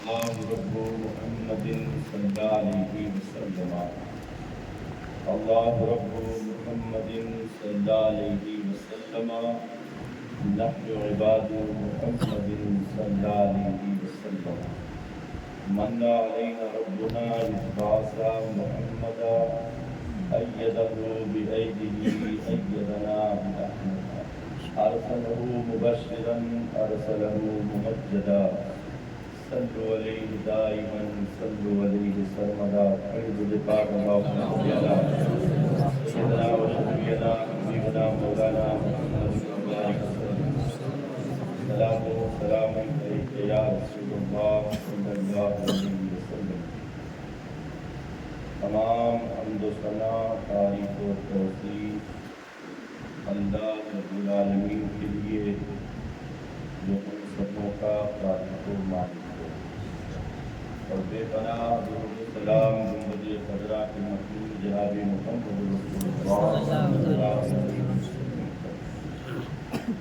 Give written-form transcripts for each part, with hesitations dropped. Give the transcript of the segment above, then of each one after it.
الله رب محمد صلى الله عليه وسلم. الله رب محمد صلى الله عليه وسلم. نحن عباد محمد صلى الله عليه وسلم. من علينا ربنا إذ محمدا أيده بأيده أيدنا بأحمد. أرسله مبشرا أرسله ممجدا. صلوا عليه دائما صلوا عليه سرمدا. أعوذ بقاء اللهم صل على سيدنا وشفيعنا حبيبنا مولانا محمد وبارك وسلم. صلاة وسلام عليك يا رسول الله صلى الله عليه وسلم. تمام حمد و ثنا تعریف و توصیف اللہ رب العالمین کے لیے جو ہم سبوں کا خالق و مالک ہے، اور بے پناہ درود و سلام گنبد خضرا کے مخلوق جناب محمد رسول اللہ صلی اللہ علیہ وسلم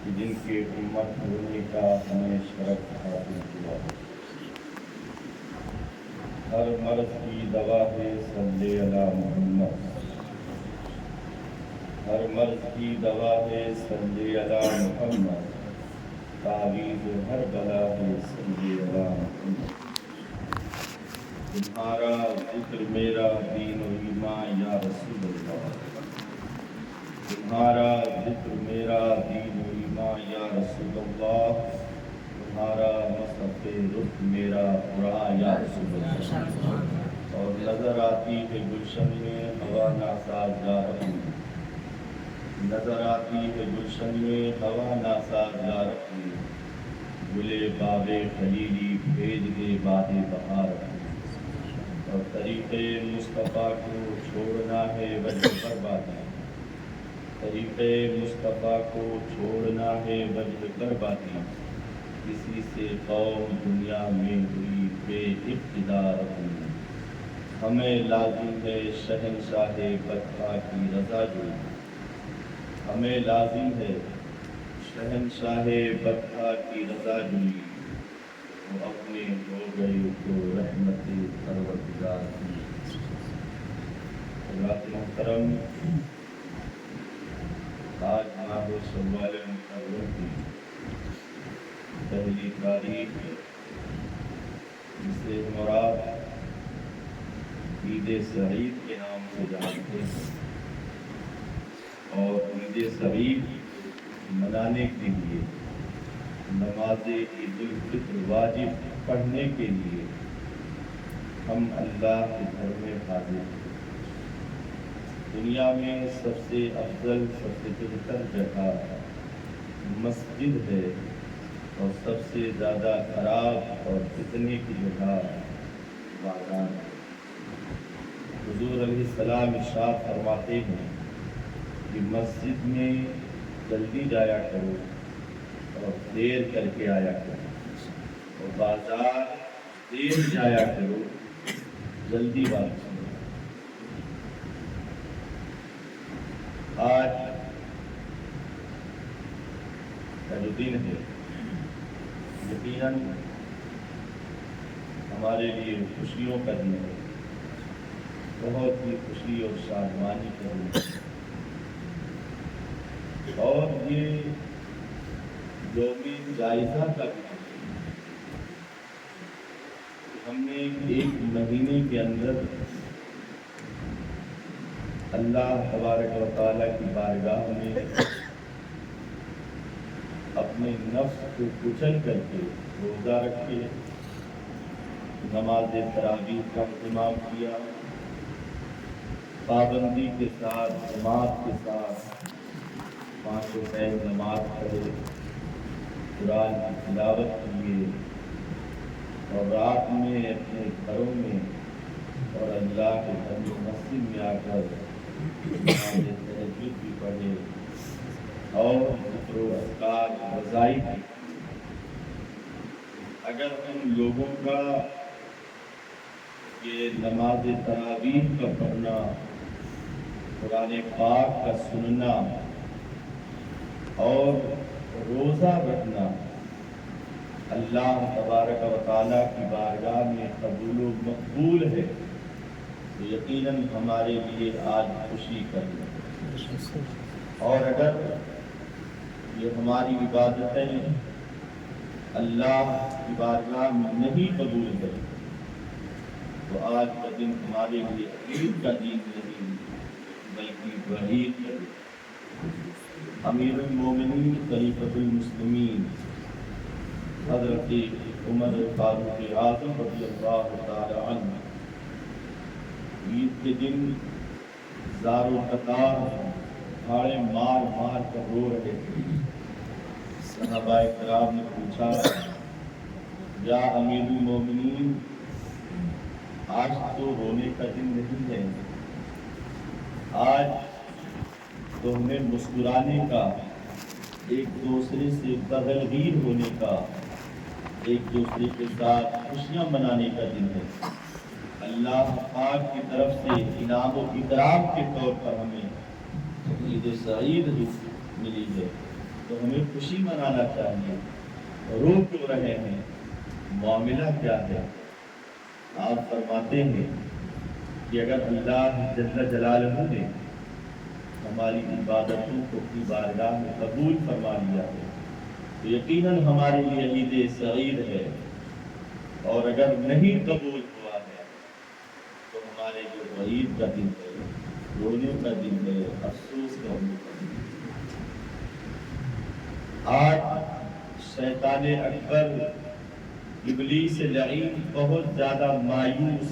کہ جن کے امت ہونے کا ہمیں شرف حاصل ہوا. ہر مرض کی دوا ہے صلی علی محمد. ہر مرض کی دوا ہے صلی علی محمد. تعویذ ہر بلا ہے صلی علی محمد. تمہارا ذکر میرا دین و ایمان یا رسول اللہ. تمہارا ذکر میرا دین و ایمان یا رسول اللہ. تمہارا مصحف رخ میرا قرآن یا رسول اللہ. اور نظر آتی ہے گلشن میں ہوا ناساز جا رہی. نظر آتی ہے گلشن میں ہوا ناساز جا رہی. گلے باغ خلیلی بھیج دے باد بہار. اور طریق مصطفیٰ کو چھوڑنا ہے وجہ بربادی. طریق مصطفیٰ کو چھوڑنا ہے وجہ بربادی. کسی سے قوم دنیا میں ہوئی بے ابتدا رہی. ہمیں لازم ہے شہنشاہ بدخواہ کی رضا جوئی. ہمیں لازم ہے شہنشاہ بدخواہ کی رضا جوئی. وہ اپنے ہو گئے تو رحمت پروردگار کی. حضرات محترم، آج ماہ شوال محرم کی پہلی تاریخ جسے مراد عید سعید کے نام سے جانتے ہیں، اور عید سعید منانے کے لیے نماز عید الفطر واجب پڑھنے کے لیے ہم اللہ کے گھر میں حاضر ہیں. دنیا میں سب سے افضل سب سے بہتر جگہ مسجد ہے، اور سب سے زیادہ خراب اور فتنے کی جگہ بازار ہے. حضور علیہ السلام ارشاد فرماتے ہیں کہ مسجد میں جلدی جایا کرو اور دیر کر کے آیا کرو، اور بازار دیر جایا کرو جلدی واپس. آج کا جو دن ہے یقیناً ہمارے لیے خوشیوں کا دن ہے، بہت ہی خوشی اور شادمانی کا دن ہے. اور یہ یوم جائزہ کا بھی ہے. ہم نے ایک مہینے کے اندر اللہ تبارک و تعالیٰ کی بارگاہ میں اپنے نفس کو کچل کر کے روزہ رکھے، نماز تراویح کا اہتمام کیا، پابندی کے ساتھ جماعت کے ساتھ 5 ٹائم نماز پڑھے، قرآن کی تلاوت کیے، اور رات میں اپنے گھروں میں اور اللہ کے گھر میں مسجد میں آ کر نماز تہجد بھی پڑھے اور ذکر و اذکار وظائف بھی. اگر ہم لوگوں کا یہ نماز تراویح کا پڑھنا، قرآن پاک کا سننا اور روزہ رکھنا اللہ تبارک و تعالیٰ کی بارگاہ میں قبول و مقبول ہے، تو یقیناً ہمارے لیے آج خوشی کرنا ہے۔ اور اگر یہ ہماری عبادتیں اللہ کی بارگاہ میں نہیں قبول ہے تو آج کا دن ہمارے لیے عید کا دن نہیں بلکہ وعید ہے۔ امیر المومنین خلیفۃ المسلمین حضرت عمر فاروق اعظم رضی اللہ تعالی عنہ عید کے دن زار و قطار پھاڑے مار مار کر رو رہے تھے۔ صحابہ کرام نے پوچھا، یا امیر المومنین، آج تو رونے کا دن نہیں ہے، آج تو ہمیں مسکرانے کا، ایک دوسرے سے بغیر ہونے کا، ایک دوسرے کے ساتھ خوشیاں منانے کا دن ہے۔ اللہ پاک کی طرف سے انعام و اکرام کے طور پر ہمیں عید سعید ملی ہے، تو ہمیں خوشی منانا چاہیے۔ رو کیوں رہے ہیں؟ معاملہ کیا ہے؟ آپ فرماتے ہیں کہ اگر اللہ جل جلالہ نے ہماری عبادتوں کو اپنی بارگاہ میں قبول فرما لیا ہے تو یقیناً ہمارے لیے عید سعید ہے، اور اگر نہیں قبول ہوا ہے تو ہمارے لیے وعید کا دن ہے، رونے کا دن ہے، افسوس کرنے کا دن ہے۔ آج شیطان اکبر ابلیس لعین بہت زیادہ مایوس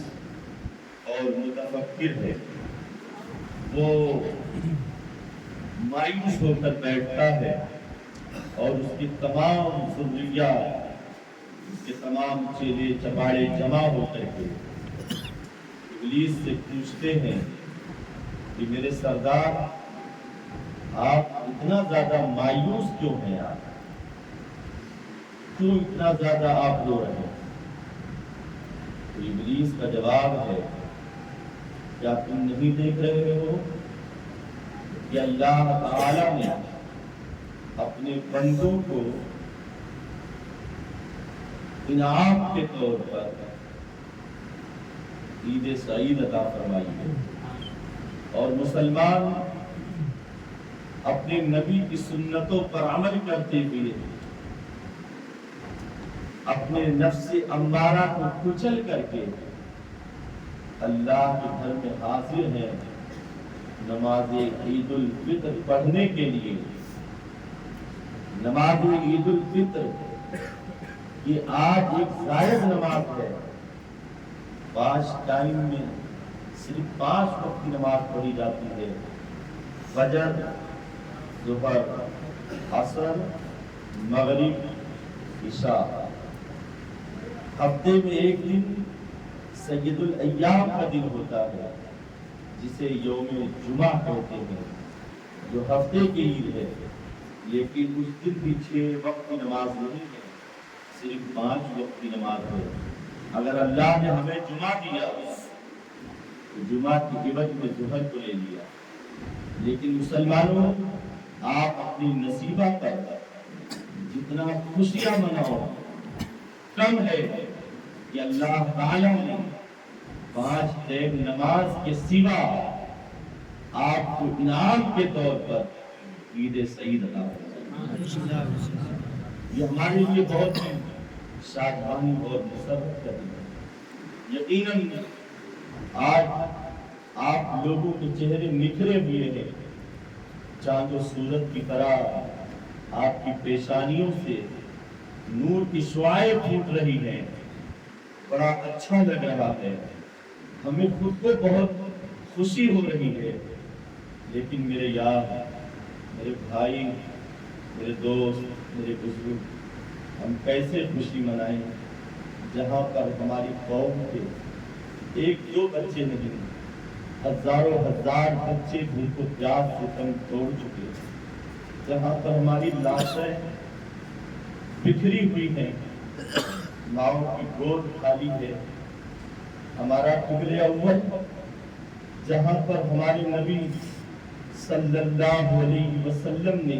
اور متفکر ہے۔ وہ مایوس ہو کر بیٹھتا ہے اور اس کی تمام ذریہ، اس کے تمام چیلے چپاڑے جمع ہو کر کے ابلیس سے پوچھتے ہیں کہ میرے سردار، آپ اتنا زیادہ مایوس کیوں ہیں؟ آپ کیوں اتنا زیادہ آپ رو رہے ہیں؟ تو ابلیس کا جواب ہے، کیا تم نہیں دیکھ رہے ہو کہ اللہ تعالی نے اپنے بندوں کو انعام کے طور پر عید سعید عطا فرمائی ہے، اور مسلمان اپنے نبی کی سنتوں پر عمل کرتے ہوئے اپنے نفس امارہ کو کچل کر کے اللہ کے گھر میں حاضر ہیں نماز عید الفطر پڑھنے کے لیے۔ نماز عید الفطر یہ آج ایک زائد نماز ہے۔ 5 ٹائم میں صرف 5 وقت کی نماز پڑھی جاتی ہے، فجر، ظہر، عصر، مغرب، عشاء۔ ہفتے میں ایک دن سید الایام کا دن ہوتا ہے جسے یوم جمعہ کہتے ہیں، جو ہفتے کی عید ہے، لیکن اس دن بھی 6 وقت کی نماز نہیں ہے، صرف 5 وقت کی نماز ہے۔ اگر اللہ نے ہمیں جمعہ دیا تو جمعہ کی عوض میں ظہر کو لے لیا، لیکن مسلمانوں، آپ اپنی نصیبہ پر جتنا خوشیاں مناؤ کم ہے کہ اللہ تعالیٰ نے 5 ٹائم نماز کے سوا آپ کو انعام کے طور پر عید سعید عطا فرمائی۔ یہ ہمارے لیے بہت شادمانی اور مسرت کا دن ہے۔ یقیناً آج آپ لوگوں کے چہرے نکھرے ہوئے ہیں، چاند و سورج کی طرح آپ کی پیشانیوں سے نور کی شعائیں پھوٹ رہی ہیں، بڑا اچھا لگ رہا ہے، ہمیں خود کو بہت خوشی ہو رہی ہے۔ لیکن میرے یار، میرے بھائی، میرے دوست، میرے بزرگ، ہم کیسے خوشی منائیں جہاں پر ہماری قوم کے 1-2 بچے نہیں، ہزاروں ہزار بچے بھوک و پیاس سے تنگ توڑ چکے، جہاں پر ہماری لاشیں بکھری ہوئی ہیں، ماؤں کی گود خالی ہے، ہمارا قبلہ اول جہاں پر ہمارے نبی صلی اللہ علیہ وسلم نے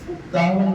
57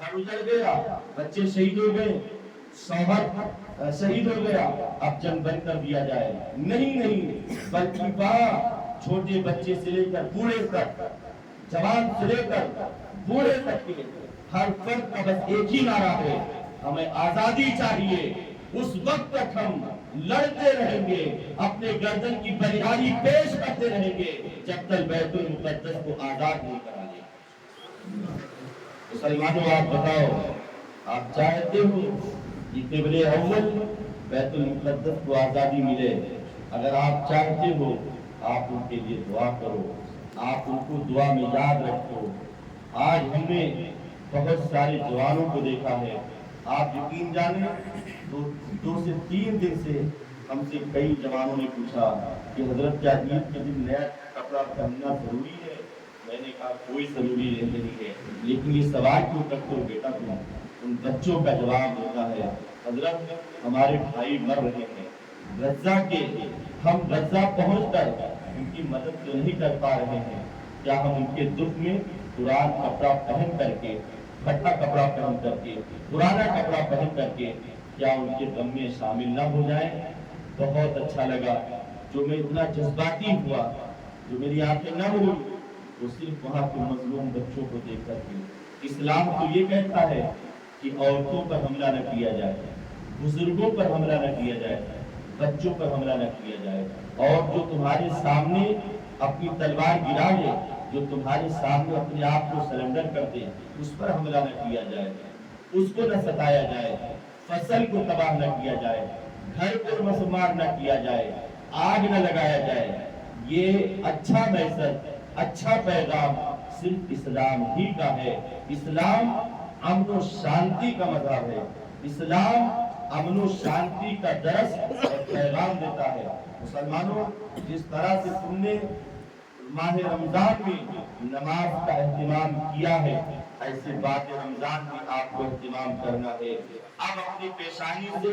گھر اجڑ گیا، بچے شہید ہو گئے، شوہر شہید ہو گیا، اب جنگ بند کر دیا جائے، نہیں، بلکہ وہاں چھوٹے بچے سے لے کر بوڑھے تک، جوان سے لے کر بوڑھے تک کے ہر فرد کا بس ایک ہی نعرہ ہے، ہمیں آزادی چاہیے۔ اس وقت تک ہم لڑتے رہیں گے، اپنے گردن کی بلیداری پیش کرتے رہیں گے، جب تک بیت المقدس کو آزاد نہیں کرا لیں۔ مسلمانوں آپ بتاؤ، آپ چاہتے ہو کہ قبلہ اول بیت المقدس کو آزادی ملے؟ اگر آپ چاہتے ہو، آپ ان کے لیے دعا کرو، آپ ان کو دعا میں یاد رکھو۔ آج ہم نے بہت سارے جوانوں کو دیکھا ہے، آپ یقین جانیں 2 سے 3 دن سے ہم سے کئی جوانوں نے پوچھا کہ حضرت کیا عید کے دن نیا کپڑا پہننا ضروری ہے؟ میں نے کہا کوئی ضروری نہیں ہے، لیکن یہ سوال کیوں کرتے ہو بیٹا تم؟ ان بچوں کا جواب دیتا ہے حضرت ہمارے بھائی مر رہے ہیں غزہ کے، ہم غزہ پہنچ کر ان کی مدد تو نہیں کر پا رہے ہیں، کیا ہم ان کے دکھ میں قرآن کپڑا پہن کر کے، پھٹا کپڑا پہن کر کے، پرانا کپڑا پہن کر کے کیا ان کے غم میں شامل نہ ہو جائیں؟ بہت اچھا لگا، جو میں اتنا جذباتی ہوا، جو میری آنکھیں نہ ہوئی، وہ صرف وہاں کے مظلوم بچوں کو دیکھ کر کے۔ اسلام تو یہ کہتا ہے کہ عورتوں پر حملہ نہ کیا جائے، بزرگوں پر حملہ نہ کیا جائے، بچوں پر حملہ نہ کیا جائے، اور جو تمہارے سامنے اپنی تلوار گرا لے، جو تمہارے سامنے اپنے آپ کو سرنڈر کر دے، اس پر حملہ نہ کیا جائے، اس کو نہ ستایا جائے، فصل کو تباہ نہ کیا جائے، گھر کو مسمار نہ کیا جائے، آگ نہ لگایا جائے۔ یہ اچھا میسج، اچھا پیغام صرف اسلام ہی کا ہے۔ اسلام امن و شانتی کا مذہب ہے، اسلام امن و شانتی کا درس اور پیغام دیتا ہے۔ مسلمانوں، جس طرح سے تم نے ماہ رمضان میں نماز کا اہتمام کیا ہے، ایسے بعد رمضان میں آپ کو اہتمام کرنا ہے۔ اب اپنی پیشانی سے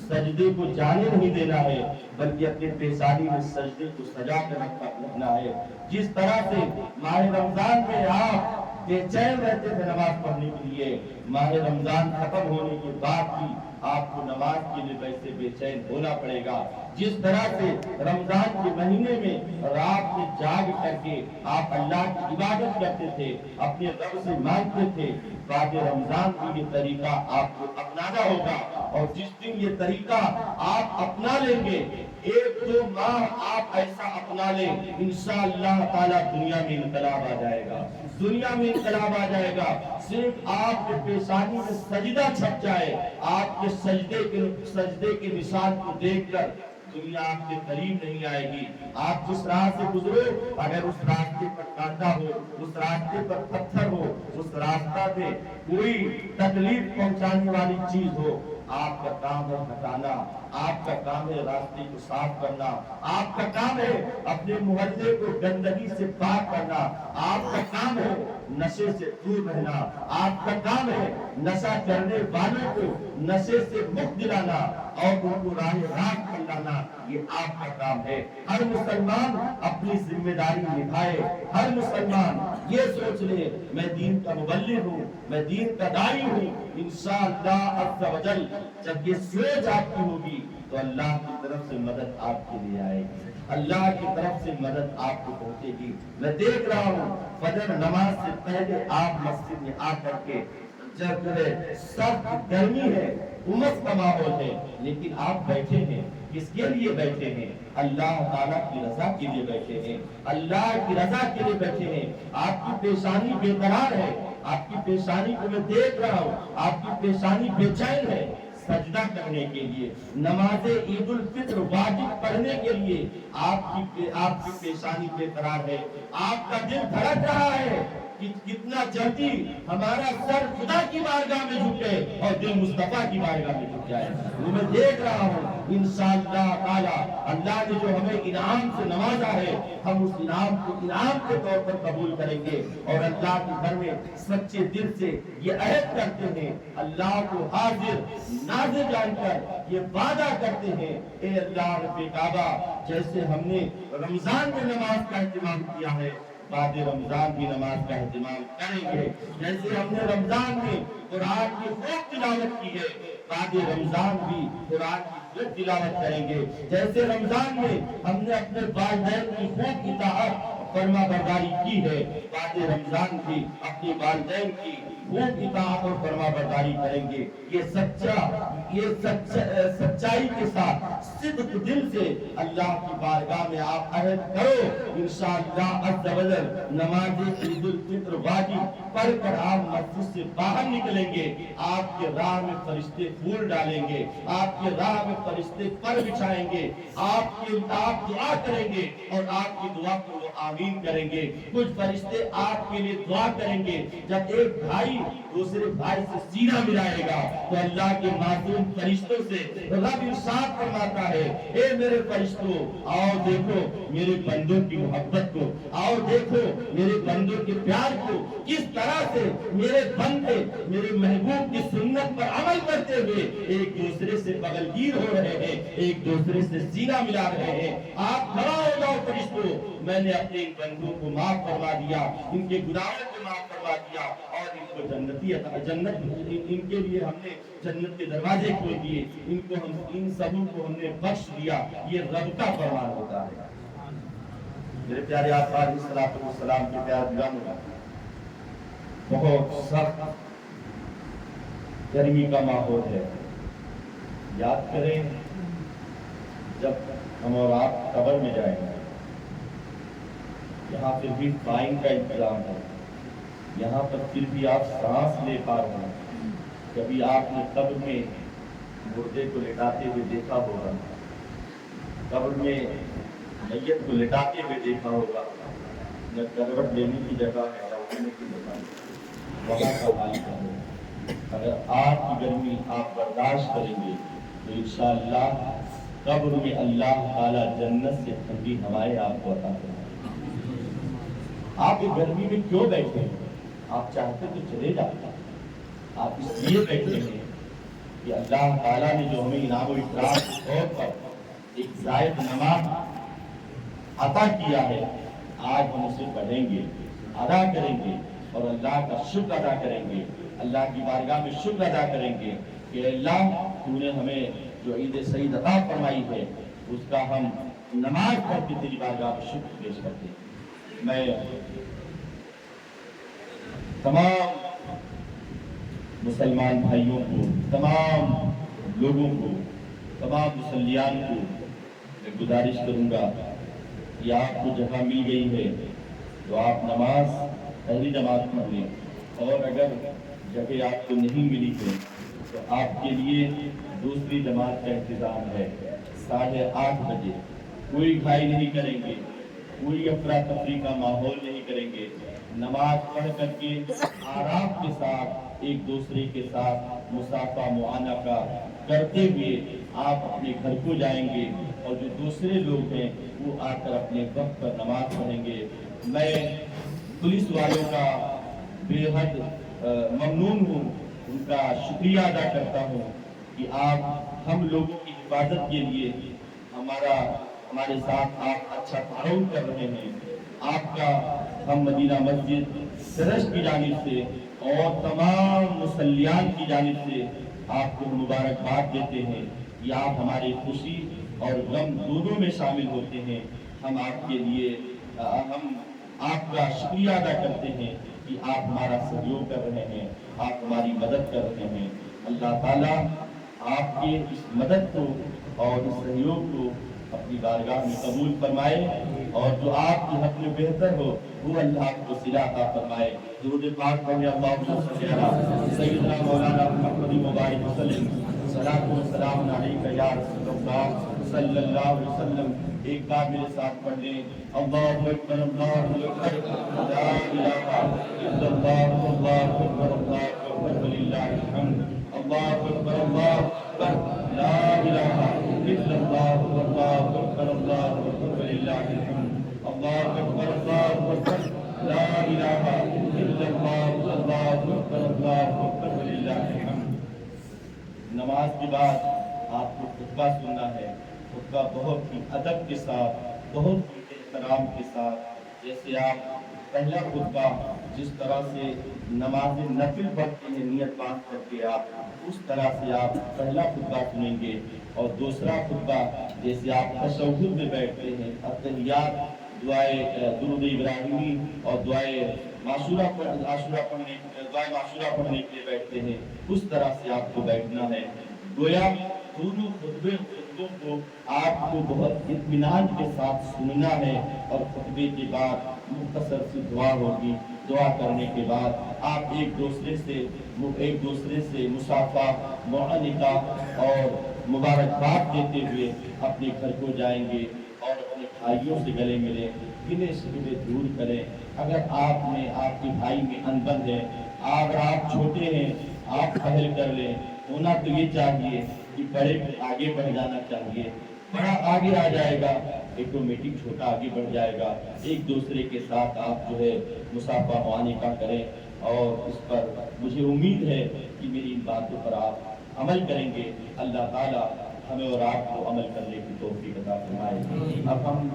سجدے کو جانے نہیں دینا ہے، بلکہ اپنے پیشانی میں سجدے کو سجا کر رکھنا ہے۔ جس طرح سے ماہ رمضان میں آپ بے چین رہتے تھے نماز پڑھنے کے لیے، ماہ رمضان ختم ہونے کے بعد بھی آپ کو نماز کے لیے ویسے بے چین ہونا پڑے گا۔ جس طرح سے رمضان کے مہینے میں رات میں جاگ کر کے آپ اللہ کی عبادت کرتے تھے، اپنے رب سے مانگتے تھے، بعد رمضان کی یہ طریقہ آپ کو اپنانا ہوگا۔ اور جس دن یہ طریقہ آپ اپنا لیں گے، 1-2 ماہ آپ ایسا اپنا لیں، انشاءاللہ تعالی دنیا میں انقلاب آ جائے گا، دنیا میں انقلاب آ جائے گا۔ صرف آپ کے پیشانی میں سجدہ چھپ جائے، آپ کے سجدے کے نشان کو دیکھ کر دنیا آپ کے قریب نہیں آئے گی۔ آپ جس راہ سے گزرو، اگر اس راستے پر کانٹا ہو، اس راستے پر پتھر ہو، اس راستہ پہ کوئی تکلیف پہنچانے والی چیز ہو، آپ کا کام ہے ہٹانا، آپ کا کام ہے راستے کو صاف کرنا، آپ کا کام ہے اپنے محلے کو گندگی سے پاک کرنا، آپ کا کام ہے نشے سے دور رہنا، آپ کا کام ہے نشہ کرنے والوں کو نشے سے مکت دلانا اور ان کو راہ راست پر لانا۔ یہ آپ کا کام ہے۔ ہر مسلمان اپنی ذمہ داری نبھائے، ہر مسلمان یہ سوچ لے میں دین کا مبلغ ہوں، میں دین کا داعی ہوں۔ انشاءاللہ عز و جل جب یہ سوچ آپ کی ہوگی تو اللہ کی طرف سے مدد آپ کے لیے آئے گی، اللہ کی طرف سے مدد آپ کو پہنچے گی۔ میں دیکھ رہا ہوں فجر نماز سے پہلے آپ مسجد میں آ کر کے، جب سخت گرمی ہے، امس کا ماحول ہے، لیکن آپ بیٹھے ہیں، کس کے لیے بیٹھے ہیں؟ اللہ تعالیٰ کی رضا کے لیے بیٹھے ہیں، اللہ کی رضا کے لیے بیٹھے ہیں۔ آپ کی پیشانی بے قرار ہے، آپ کی پیشانی کو میں دیکھ رہا ہوں، آپ کی پیشانی بے چین ہے سجدہ کرنے کے لیے، نماز عید الفطر واجب پڑھنے کے لیے آپ کی پیشانی بے قرار ہے۔ آپ کا دل دھڑک رہا ہے کہ کتنا جلدی ہمارا سر خدا کی بارگاہ میں جھکے اور دل مصطفیٰ کی بارگاہ میں جھک جائے۔ وہ میں دیکھ رہا ہوں انشاءاللہ تعالی اللہ نے جو ہمیں انعام سے نوازا ہے، ہم اس انعام کو انعام کے طور پر قبول کریں گے اور اللہ کے گھر میں سچے دل سے یہ عہد کرتے ہیں، اللہ کو حاضر ناظر جان کر یہ وعدہ کرتے ہیں، اے اللہ رب کعبہ، جیسے ہم نے رمضان میں نماز کا اہتمام کیا ہے، بعد رمضان بھی نماز کا اہتمام کریں گے. جیسے ہم نے رمضان میں قرآن کی خوب تلاوت کی ہے، بعد رمضان بھی قرآن کی خوب تلاوت کریں گے. جیسے رمضان میں ہم نے اپنے والدین کی خوب اطاعت فرما برداری کی ہے، بعد رمضان بھی اپنے والدین کی خوب اطاعت اور فرما برداری کریں گے. یہ سچائی کے ساتھ صدق دل سے اللہ کی بارگاہ میں آپ عہد کرو. انشاءاللہ عز و جل نماز عید الفطر واجب پڑھ کر آپ مسجد سے باہر نکلیں گے، آپ کے راہ میں فرشتے پھول ڈالیں گے، آپ کے راہ میں فرشتے پر بچھائیں گے، آپ دعا کریں گے اور آپ کی دعا کو وہ آمین کریں گے. کچھ فرشتے آپ کے لیے دعا کریں گے. جب ایک بھائی دوسرے بھائی سے سینہ ملائے گا تو اللہ کے معصوم فرشتوں سے رب ارشاد فرماتا ہے، اے میرے فرشتوں آؤ دیکھو میرے بندوں کی محبت کو، آؤ دیکھو میرے بندوں کے پیار کو، کس طرح سے میرے بندے میرے محبوب کی سنت پر عمل کرتے ہوئے ایک دوسرے سے بغلگیر ہو رہے ہیں، ایک دوسرے سے سینہ ملا رہے ہیں. آپ کھڑا ہو جاؤ فرشتوں، میں نے اپنے ان بندوں کو معاف فرما دیا، ان کے گناہوں کو معاف فرما دیا اور ان کو جنت ان کے لیے ہم نے جنت کے دروازے کھول دیے، ان سبوں کو ہم نے بخش دیا. یہ رب کا فرمان ہوتا ہے. میرے پیارے آقا علیہ السلام کے پیار دلانوں، بہت سخت گرمی کا ماحول ہے. یاد کریں جب ہم اور آپ قبر میں جائیں گے، یہاں پھر بھی فائن کا انتظام ہے، یہاں پر پھر بھی آپ سانس لے پا رہے ہیں. کبھی آپ نے قبر میں مردے کو لٹاتے ہوئے دیکھا ہوگا، قبر میں میت کو لٹاتے ہوئے دیکھا ہوگا، نہ کروٹ لینے کی جگہ ہے نہ اٹھنے کی جگہ ہے. وہاں کا حال کیا ہے؟ اگر آپ کی گرمی آپ برداشت کریں گے تو انشاءاللہ قبر میں اللہ تعالی جنت سے ٹھنڈی ہوائیں آپ کو عطا کریں گے. آپ یہ گرمی میں کیوں بیٹھے ہیں؟ آپ چاہتے تو چلے جاتے، آپ اس لیے بیٹھے ہیں کہ اللہ تعالیٰ نے جو ہمیں انعام و اکرام کے طور پر ایک زائد نماز عطا کیا ہے، آج ہم اسے پڑھیں گے، ادا کریں گے اور اللہ کا شکر ادا کریں گے، اللہ کی بارگاہ میں شکر ادا کریں گے کہ اللہ تو نے ہمیں جو عید سعید عطا فرمائی ہے اس کا ہم نماز پڑھ کے تیری بارگاہ میں شکر پیش کرتے ہیں. میں تمام مسلمان بھائیوں کو، تمام لوگوں کو، تمام مسلیان کو میں گزارش کروں گا کہ آپ کو جگہ مل گئی ہے تو آپ نماز پہلی جماعت پڑھ لیں، اور اگر جگہ آپ کو نہیں ملی ہے تو آپ کے لیے دوسری جماعت کا انتظام ہے 8:30 بجے. کوئی گھائی نہیں کریں گے، کوئی افراتفری کا ماحول نہیں کریں گے. نماز پڑھ کر کے آرام کے ساتھ ایک دوسرے کے ساتھ مصافحہ معانقہ کرتے ہوئے آپ اپنے گھر کو جائیں گے اور جو دوسرے لوگ ہیں وہ آ کر اپنے وقت پر نماز پڑھیں گے. میں پولیس والوں کا بے حد ممنون ہوں، ان کا شکریہ ادا کرتا ہوں کہ آپ ہم لوگوں کی حفاظت کے لیے ہمارے ساتھ آپ اچھا تعاون کر رہے ہیں. آپ کا ہم مدینہ مسجد ٹرسٹ کی جانب سے اور تمام مسلیان کی جانب سے آپ کو مبارکباد دیتے ہیں کہ آپ ہماری خوشی اور غم دونوں میں شامل ہوتے ہیں. ہم آپ کے لیے ہم آپ کا شکریہ ادا کرتے ہیں کہ آپ ہمارا سہیوگ کر رہے ہیں، آپ ہماری مدد کر رہے ہیں. اللہ تعالیٰ آپ کے اس مدد کو اور اس سہیوگ کو اپنی بارگاہ میں قبول فرمائے اور جو آپ کے حق میں بہتر ہو وہ اللہ کو صلہ عطا فرمائے. درود پاک پڑھیں، اللہم صلی علی سیدنا مولانا محمد مبارک وسلم. صلاۃ و سلام علیک یا رسول اللہ صلی اللہ علیہ وسلم. ایک بار میرے ساتھ پڑھ لیں، اللہ اکبر اللہ اکبر لا الہ الا اللہ اللہ اکبر وللہ الحمد. اللہ اکبر اللہ اکبر لا الہ الا اللہ اللہ اکبر وللہ الحمد. اللہ اکبر اللہ اکبر لا الہ الا اللہ اللہ اکبر وللہ الحمد. نماز کے بعد آپ کو خطبہ سننا ہے. خطبہ بہت ہی ادب کے ساتھ، بہت ہی احترام کے ساتھ، جیسے آپ پہلا خطبہ جس طرح سے نماز نفل پڑھتے ہیں نیت باندھ کر کے آپ اس طرح سے آپ پہلا خطبہ سنیں گے، اور دوسرا خطبہ جیسے آپ تشہد میں بیٹھتے ہیں التحیات دعائے درود ابراہیمی اور دعائے معشورہ پڑھنے کے لیے بیٹھتے ہیں اس طرح سے آپ کو بیٹھنا ہے۔ گویا دونوں خطبوں کو آپ کو بہت اطمینان کے ساتھ سننا ہے، اور خطبے کے بعد مختصر سی دعا ہوگی، دعا کرنے کے بعد آپ ایک دوسرے سے مصافحہ، معانقہ اور مبارکباد دیتے ہوئے اپنے گھر کو جائیں گے اور اپنے بھائیوں سے گلے ملیں، گلے شکوے دور کریں۔ اگر آپ کے بھائی میں انبن ہے، اگر آپ چھوٹے ہیں، آپ پہل کر لیں۔ ہونا تو یہ چاہیے کہ بڑے آگے بڑھ جانا چاہیے، بڑا آگے آ جائے گا آٹومیٹک چھوٹا آگے بڑھ جائے گا۔ ایک دوسرے کے ساتھ آپ جو ہے مصافحہ معانقہ کریں، اور اس پر مجھے امید ہے کہ میری ان باتوں پر آپ عمل کریں گے۔ اللہ تعالیٰ ہمیں اور آپ کو عمل کرنے کی توفیق عطا فرمائے۔ اب ہم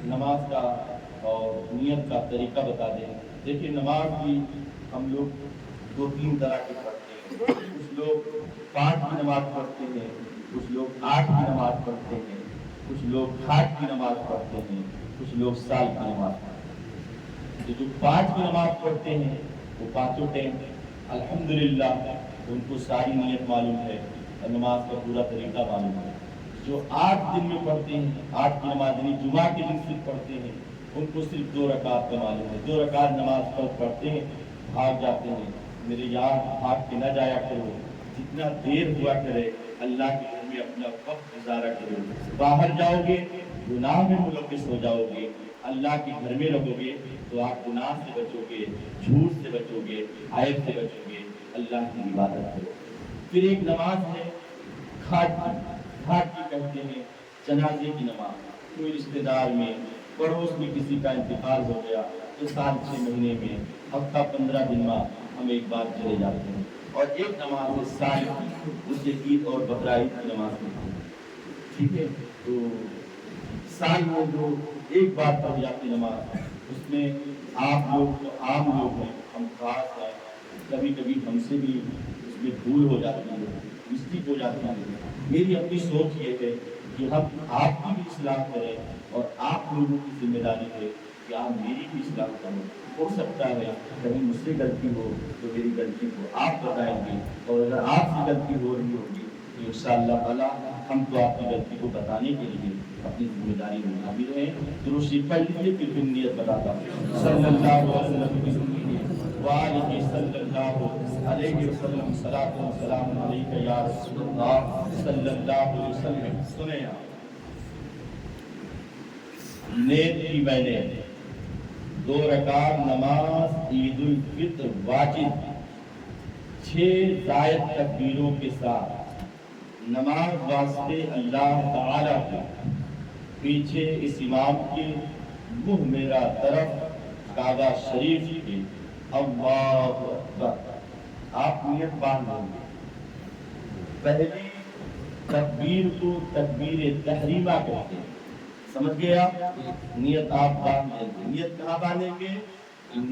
نماز کا اور نیت کا طریقہ بتا دیں۔ دیکھیں نماز بھی ہم لوگ 2-3 طرح کے پڑھتے ہیں۔ کچھ لوگ 5 کی نماز پڑھتے ہیں، کچھ لوگ 8 کی نماز پڑھتے ہیں، کچھ لوگ 8 کی نماز پڑھتے ہیں، کچھ لوگ سال کی نماز پڑھتے ہیں۔ جو 5 کی نماز پڑھتے ہیں وہ 5 ٹائم الحمدللہ ان کو ساری نیت معلوم ہے اور نماز کا پورا طریقہ معلوم ہے۔ جو 8 دن میں پڑھتے ہیں، 8 کی نماز یعنی جمعہ کے دن صرف پڑھتے ہیں، ان کو صرف 2 رکعت کا معلوم ہے۔ 2 رکعت نماز پڑھتے ہیں، بھاگ جاتے ہیں۔ میرے یار بھاگ کے نہ جایا کرو، جتنا دیر ہوا کرے اللہ کے گھر میں اپنا وقت گزارا کرو۔ باہر جاؤ گے گناہ میں ملوث ہو جاؤ گے، اللہ کے گھر میں رہو گے تو آپ گناہ سے بچو گے، جھوٹ سے بچو گے، عیب سے بچو گے۔ اللہ کی عبادت کرو۔ پھر ایک نماز ہے کھاٹ کی کہتے ہیں، جنازے کی نماز۔ کوئی رشتہ دار میں پڑوس میں کسی کا انتقال ہو گیا تو سال 6 مہینے میں، ہفتہ 15 دن میں ہم ایک بار چلے جاتے ہیں۔ اور ایک نماز ہے سال کی، اسے عید اور بقرعید کی نماز کہتے ہیں۔ ٹھیک ہے، تو سال میں جو ایک بار پڑھی جاتی نماز، اس میں آپ لوگ تو عام لوگ ہیں، ہم خاص ہیں، کبھی کبھی ہم سے بھی اس میں بھول ہو جاتی ہے، مسٹیک ہو جاتی ہے۔ میری اپنی سوچ یہ ہے کہ ہم آپ کی بھی اصلاح کریں، اور آپ لوگوں کی ذمہ داری ہے کہ آپ میری بھی اصلاح کریں۔ ہو سکتا ہے کہیں مجھ سے غلطی ہو تو میری غلطی کو آپ بتائیں گے، اور اگر آپ سے غلطی ہو رہی ہوگی تو انشاءاللہ تعالیٰ ہم تو آپ کی غلطی کو بتانے کے لیے اپنی ذمہ داری میں حاضر ہیں۔ درود شریف پڑھ لیجیے، پھر نیت بتاتا ہوں۔ صلی اللہ علیہ وسلم وآلہ صلی اللہ علیہ وسلم، صلاۃ و سلام علیک یا رسول اللہ صلی اللہ علیہ وسلم۔ سنیں آپ، نیت کی میں نے 2 رکعت نماز عید الفطر واجب 6 زائد تکبیروں کے ساتھ نماز واسطے اللہ تعالی کو پیچھے اس امام کے منہ میرا طرف کعبہ شریف کے اللہ اکبر آپ نیت باندھ لیں گے۔ پہلی تکبیر کو تکبیر تحریمہ کہتے ہیں، سمجھ گئے آپ؟ نیت آپ باندھ لیں گے۔ نیت کہاں باندھیں گے؟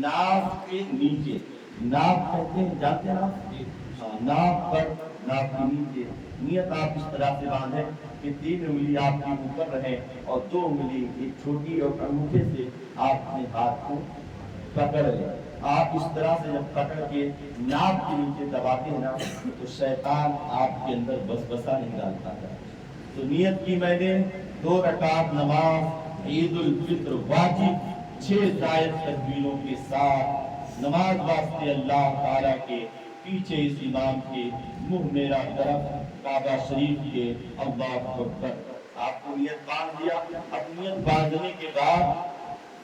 ناف کے نیچے، ناف کہتے ہیں، جانتے ہیں آپ؟ ناف پر، ناف کے نیچے نیت آپ اس طرح سے باندھیں کہ 3 انگلی آپ کی اوپر رہے اور 2 انگلی ایک چھوٹی اور انگوٹھے سے آپ اپنے ہاتھ کو پکڑ لیں۔ آپ اس طرح سے جب پکڑ کے ناف کے نیچے دباتے ہیں نا تو شیطان آپ کے اندر وسوسہ نہیں ڈالتا ہے۔ تو نیت کی میں نے 2 رکعت نماز عید الفطر واجب 6 زائد تکبیروں کے ساتھ نماز واسطے اللہ تعالیٰ کے پیچھے اس امام کے منہ میرا طرف کعبہ شریف کے اللہ اکبر۔ آپ کو نیت باندھ دیا۔ اب نیت باندھنے کے بعد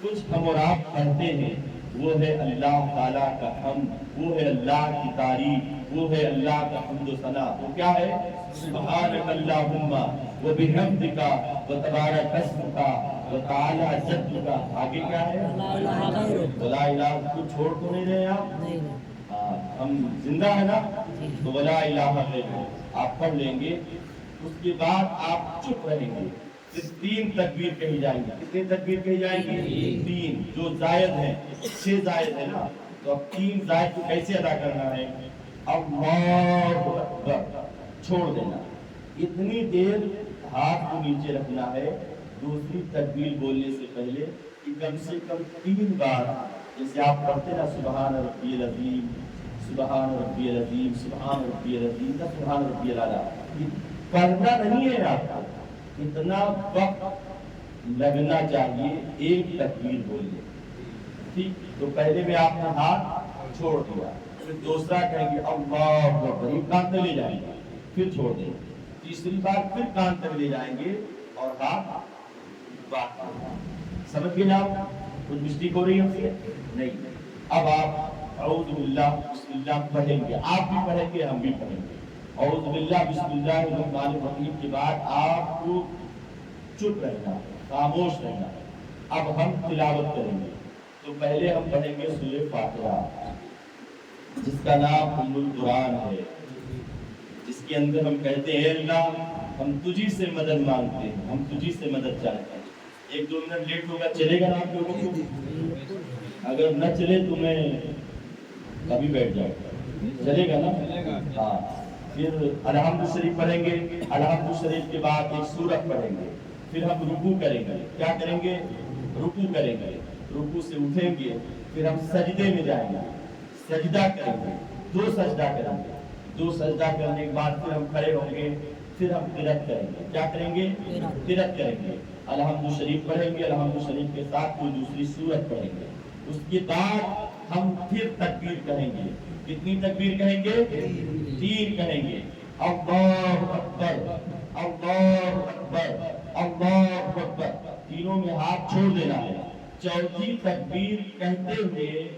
کچھ ہم اور آپ پڑھتے ہیں، وہ ہے اللہ تعالیٰ کا حمد، وہ ہے اللہ کی تعریف، وہ ہے اللہ کا حمد و ثنا۔ وہ کیا ہے؟ سبحانک اللہم و بحمدک و تبارک اسمک و تعالی جدک۔ آگے کیا ہے؟ لا الہ کو چھوڑ تو نہیں رہے آپ؟ ہم زندہ ہیں نا، تو لا الہ غیرہ آپ پڑھ لیں گے۔ اس کے بعد آپ چپ رہیں گے، پھر 3 تکبیر کہی جائیں گی. کتنی تکبیر کہی جائیں گی؟ 3. جو زائد ہیں 6 زائد ہے نا، تو اب 3 زائد کو کیسے ادا کرنا ہے؟ اللہ اکبر چھوڑ دینا. اتنی دیر ہاتھ کو نیچے رکھنا ہے دوسری تکبیر بولنے سے پہلے کہ کم سے کم 3 بار، جیسے آپ پڑھتے نا سبحان ربی العظیم، سبحان ربی العظیم، سبحان ربی العظیم، سبحان ربی الاعلیٰ، پڑھنا نہیں ہے آپ کو، اتنا وقت لگنا چاہیے ایک تکبیر بولنے. ٹھیک، تو پہلے میں آپ نے ہاتھ چھوڑ دیا، پھر دوسرا کہیں گے اللہ اکبر، یہ کان تک لے جائیں گے، پھر چھوڑ دیں گے. تیسری بار پھر کان تک لے جائیں گے اور ہاتھ بات. سمجھ گئے آپ؟ کچھ مسٹیک ہو رہی ہے نہیں. اب آپ اعوذ باللہ بسم اللہ پڑھیں گے، آپ بھی پڑھیں گے، ہم بھی پڑھیں گے. اعوذ باللہ بسم اللہ الرحمن الرحیم کے بعد آپ کو چپ رہنا، خاموش رہنا. اب ہم تلاوت کریں گے. تو پہلے ہم پڑھیں گے سورہ فاتحہ، جس کا نام ام القرآن ہے، جس کے اندر ہم کہتے ہیں اللہ ہم تجھی سے مدد مانگتے ہیں، ہم تجھی سے مدد چاہتے ہیں. 1-2 منٹ لیٹ ہوگا، چلے گا نا آپ لوگوں کو؟ اگر نہ چلے تو میں کبھی بیٹھ جاؤں، چلے گا نا؟ ہاں. پھر الحمد شریف پڑھیں گے، الحمد شریف کے بعد ایک سورت پڑھیں گے، پھر ہم رکوع کریں گے. کیا کریں گے؟ رکوع کریں گے. رکوع سے اٹھیں گے، پھر ہم سجدے میں جائیں گے، سجدہ کریں گے، 2 سجدہ کریں گے. 2 سجدہ کرنے کے بعد پھر ہم کھڑے ہوں گے، پھر ہم قرات کریں گے. کیا کریں گے؟ قرات کریں گے. الحمد شریف پڑھیں گے، الحمد شریف کے ساتھ کوئی دوسری سورت پڑھیں گے. اس کے بعد ہم پھر تکبیر کہیں گے. کتنی تکبیر کہیں گے؟ 3 کہیں گے. اللہ اکبر، اللہ اکبر، اللہ اکبر. تینوں میں ہاتھ چھوڑ دینا ہے. چوتھی تکبیر کہتے ہوئے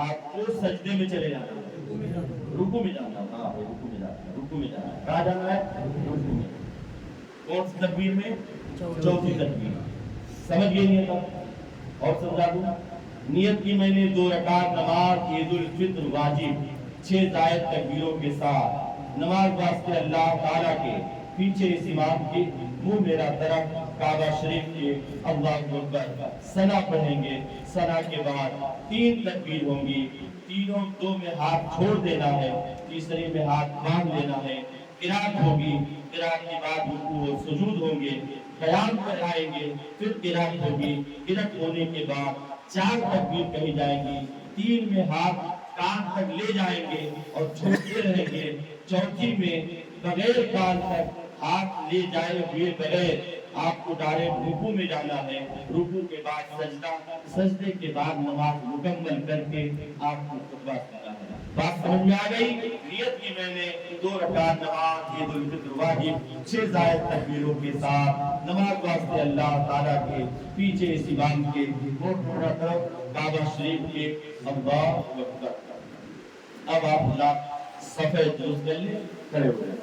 آپ کو سجدے میں چلے جانا ہے، رکوع میں جانا ہے. ہاں رکوع میں جانا ہے، رکوع میں جانا ہے. کہاں جانا ہے؟ رکوع میں. کون سی تکبیر میں؟ چوتھی تکبیر. سمجھ گئے نیت؟ اور سمجھا دوں. نیت کی میں نے 2 رکعت نماز عید الفطر واجب 6 زائد تکبیروں کے ساتھ نماز واسطے اللہ تعالیٰ کے پیچھے اس امام کے منہ میرا طرف کعبہ شریف کے اللہ اکبر ثنا پڑھیں گے. ثنا کے بعد 3 تکبیر ہوں گی. تینوں 2 میں ہاتھ چھوڑ دینا ہے، تیسرے میں ہاتھ باندھ لینا ہے. قرات ہوگی، قرات کے بعد رکوع و سجود ہوں گے، قیام پر آئیں گے، پھر قرات ہوگی. قرات ہونے کے بعد 4 تکبیر کہی جائیں گی. 3 میں ہاتھ کان تک لے جائیں گے اور چھوڑتے رہیں گے. چوتھی میں بغیر کان تک ہاتھ لے جائے ہوئے بغیر آپ کو ڈائریکٹ رکوع میں جانا ہے. رکوع کے بعد سجدہ، سجدے کے بعد نماز مکمل کر کے آپ کو خطبہ کرنا ہے. بات سمجھ میں آ گئی؟ نیت کی میں نے 2 رکعت نماز عید الفطر واجب 6 زائد تکبیروں کے ساتھ نماز واسطے اللہ تعالیٰ کے پیچھے اس امام کے منہ طرف کعبہ شریف کے اللہ اکبر. اب آپ صفحہ درست کر لیں، کھڑے ہو جائیں.